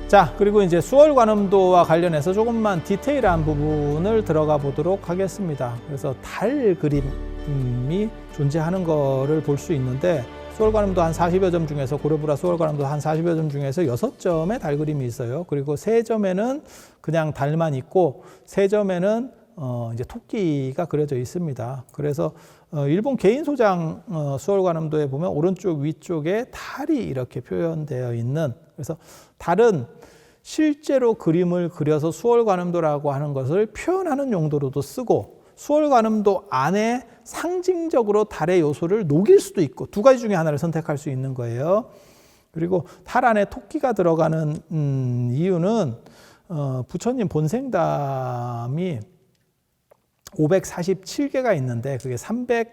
자, 그리고 이제 수월관음도와 관련해서 조금만 디테일한 부분을 들어가 보도록 하겠습니다. 그래서 달 그림이 존재하는 거를 볼 수 있는데, 수월관음도 한 40여 점 중에서, 고려부라 수월관음도 한 40여 점 중에서 6점의 달 그림이 있어요. 그리고 3점에는 그냥 달만 있고, 3점에는 이제 토끼가 그려져 있습니다. 그래서 일본 개인 소장 수월관음도에 보면 오른쪽 위쪽에 달이 이렇게 표현되어 있는, 그래서 달은 실제로 그림을 그려서 수월관음도라고 하는 것을 표현하는 용도로도 쓰고, 수월관음도 안에 상징적으로 달의 요소를 녹일 수도 있고, 두 가지 중에 하나를 선택할 수 있는 거예요. 그리고 달 안에 토끼가 들어가는 이유는 부처님 본생담이 547개가 있는데, 그게 3대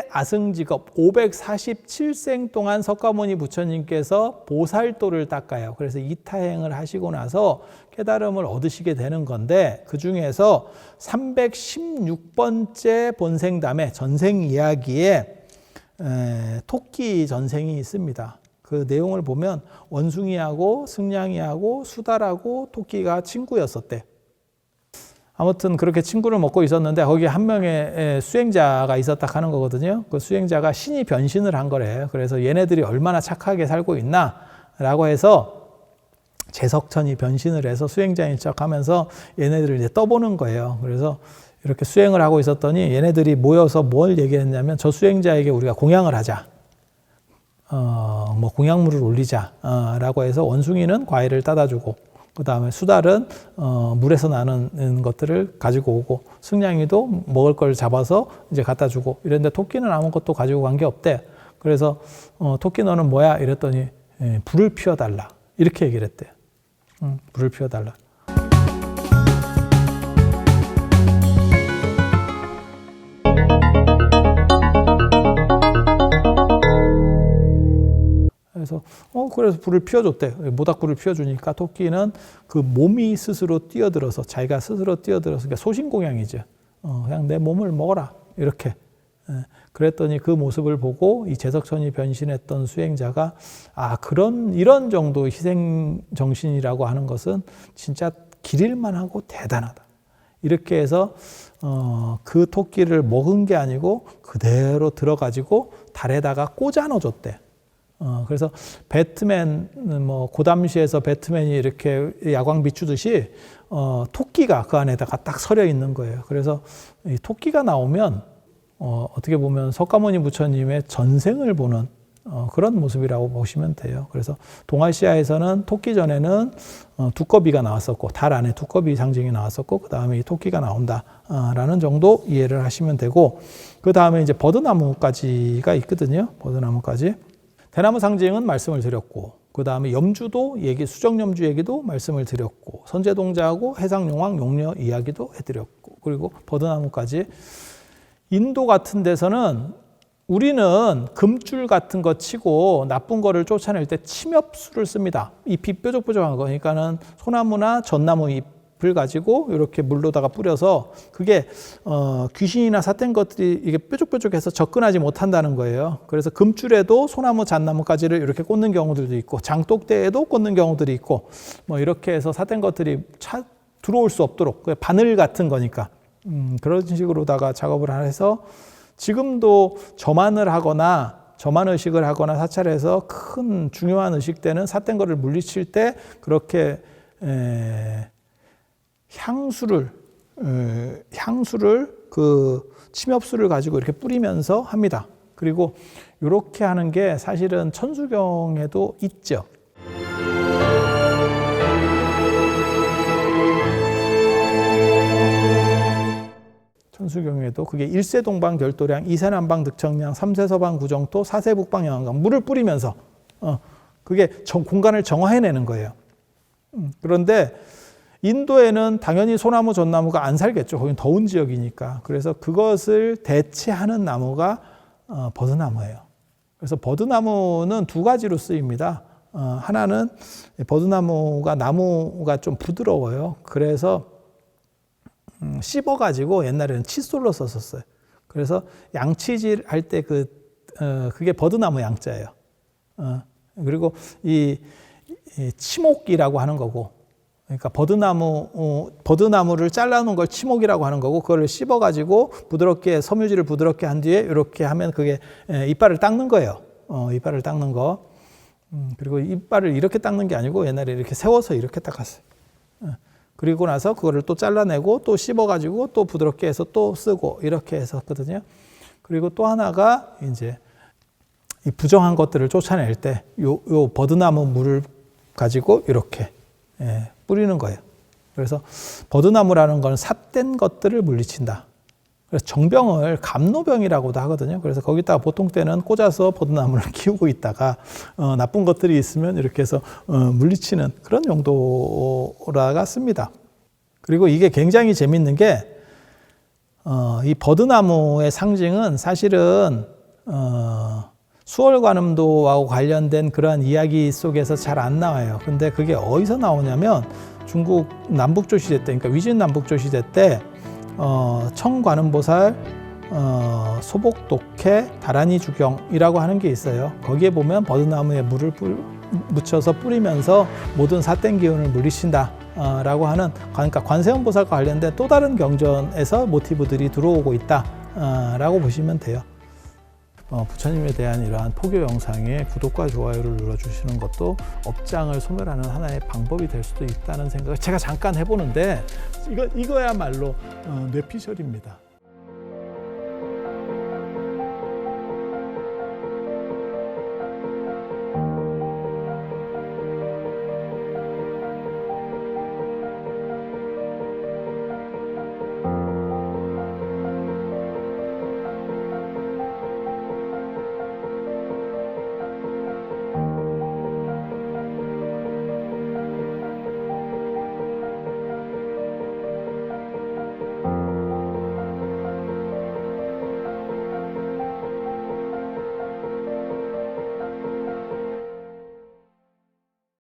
아승직업 547생 동안 석가모니 부처님께서 보살도를 닦아요. 그래서 이타행을 하시고 나서 깨달음을 얻으시게 되는 건데, 그 중에서 316번째 본생담의 전생 이야기에 토끼 전생이 있습니다. 그 내용을 보면 원숭이하고 승냥이하고 수달하고 토끼가 친구였었대. 아무튼 그렇게 친구를 먹고 있었는데, 거기에 한 명의 수행자가 있었다 하는 거거든요. 그 수행자가 신이 변신을 한 거래요. 그래서 얘네들이 얼마나 착하게 살고 있나 라고 해서 제석천이 변신을 해서 수행자인 척 하면서 얘네들을 이제 떠보는 거예요. 그래서 이렇게 수행을 하고 있었더니 얘네들이 모여서 뭘 얘기했냐면, 저 수행자에게 우리가 공양을 하자. 뭐 공양물을 올리자. 라고 해서 원숭이는 과일을 따다 주고, 그 다음에 수달은 물에서 나는 것들을 가지고 오고, 승냥이도 먹을 걸 잡아서 이제 갖다 주고, 이랬는데 토끼는 아무것도 가지고 간 게 없대. 그래서 토끼 너는 뭐야? 이랬더니 불을 피워달라. 이렇게 얘기를 했대요. 불을 피워달라. 그래서 불을 피워줬대. 모닥불을 피워주니까 토끼는 그 몸이 스스로 뛰어들어서, 자기가 스스로 뛰어들어서, 그러니까 소신공양이죠. 그냥 내 몸을 먹어라. 이렇게. 그랬더니 그 모습을 보고 이 제석천이 변신했던 수행자가, 이런 정도 희생 정신이라고 하는 것은 진짜 기릴만 하고 대단하다. 이렇게 해서 그 토끼를 먹은 게 아니고 그대로 들어가지고 달에다가 꽂아 넣어줬대. 그래서 배트맨, 고담시에서 배트맨이 이렇게 야광 비추듯이 토끼가 그 안에다가 딱 서려 있는 거예요. 그래서 이 토끼가 나오면 어떻게 보면 석가모니 부처님의 전생을 보는 그런 모습이라고 보시면 돼요. 그래서 동아시아에서는 토끼 전에는 두꺼비가 나왔었고, 달 안에 두꺼비 상징이 나왔었고, 그 다음에 이 토끼가 나온다라는 정도 이해를 하시면 되고, 그 다음에 이제 버드나무까지가 있거든요. 버드나무까지. 대나무 상징은 말씀을 드렸고, 그 다음에 염주도 얘기, 수정염주 얘기도 말씀을 드렸고, 선제동자하고 해상용왕 용녀 이야기도 해드렸고, 그리고 버드나무까지. 인도 같은 데서는 우리는 금줄 같은 거 치고 나쁜 거를 쫓아낼 때 침엽수를 씁니다. 잎이 뾰족뾰족한 거. 그러니까는 소나무나 전나무 잎을 가지고 이렇게 물로다가 뿌려서, 그게 귀신이나 삿된 것들이 이게 뾰족뾰족해서 접근하지 못한다는 거예요. 그래서 금줄에도 소나무, 잣나무까지를 이렇게 꽂는 경우들도 있고, 장독대에도 꽂는 경우들이 있고, 뭐 이렇게 해서 삿된 것들이 들어올 수 없도록, 바늘 같은 거니까 그런 식으로다가 작업을 해서, 지금도 점안을 하거나 점안 의식을 하거나 사찰에서 큰 중요한 의식 때는 삿된 거를 물리칠 때 그렇게 향수를 그 침엽수를 가지고 이렇게 뿌리면서 합니다. 그리고 이렇게 하는 게 사실은 천수경에도 있죠. 천수경에도 그게 1세 동방 결도량, 2세 남방 득청량, 3세 서방 구정토, 4세 북방 영안강, 물을 뿌리면서 그게 공간을 정화해내는 거예요. 그런데 인도에는 당연히 소나무, 전나무가 안 살겠죠. 거긴 더운 지역이니까. 그래서 그것을 대체하는 나무가 버드나무예요. 그래서 버드나무는 두 가지로 쓰입니다. 하나는 버드나무가 나무가 좀 부드러워요. 그래서 씹어가지고 옛날에는 칫솔로 썼었어요. 그래서 양치질 할 때 그게 버드나무 양자예요. 그리고 치목이라고 하는 거고, 그러니까 버드나무를 잘라놓은 걸 치목이라고 하는 거고, 그걸 씹어가지고 부드럽게 섬유질을 부드럽게 한 뒤에 이렇게 하면 그게 이빨을 닦는 거예요. 이빨을 닦는 거. 그리고 이빨을 이렇게 닦는 게 아니고 옛날에 이렇게 세워서 이렇게 닦았어요. 그리고 나서 그거를 또 잘라내고 또 씹어가지고 또 부드럽게 해서 또 쓰고 이렇게 했었거든요. 그리고 또 하나가 이제 이 부정한 것들을 쫓아낼 때 요 버드나무 물을 가지고 이렇게 뿌리는 거예요. 그래서 버드나무라는 건 삿된 것들을 물리친다. 그래서 정병을 감노병이라고도 하거든요. 그래서 거기다가 보통 때는 꽂아서 버드나무를 키우고 있다가 나쁜 것들이 있으면 이렇게 해서 물리치는 그런 용도라가 씁니다. 그리고 이게 굉장히 재밌는 게 이 버드나무의 상징은 사실은 수월관음도하고 관련된 그런 이야기 속에서 잘 안 나와요. 근데 그게 어디서 나오냐면 중국 남북조시대 때, 그러니까 위진 남북조시대 때 청관음보살, 소복독해, 다란이 주경이라고 하는 게 있어요. 거기에 보면 버드나무에 물을 묻혀서 뿌리면서 모든 삿된 기운을 물리친다 라고 하는, 그러니까 관세음보살과 관련된 또 다른 경전에서 모티브들이 들어오고 있다 라고 보시면 돼요. 부처님에 대한 이러한 포교 영상에 구독과 좋아요를 눌러주시는 것도 업장을 소멸하는 하나의 방법이 될 수도 있다는 생각을 제가 잠깐 해보는데 이거야말로 뇌피셜입니다.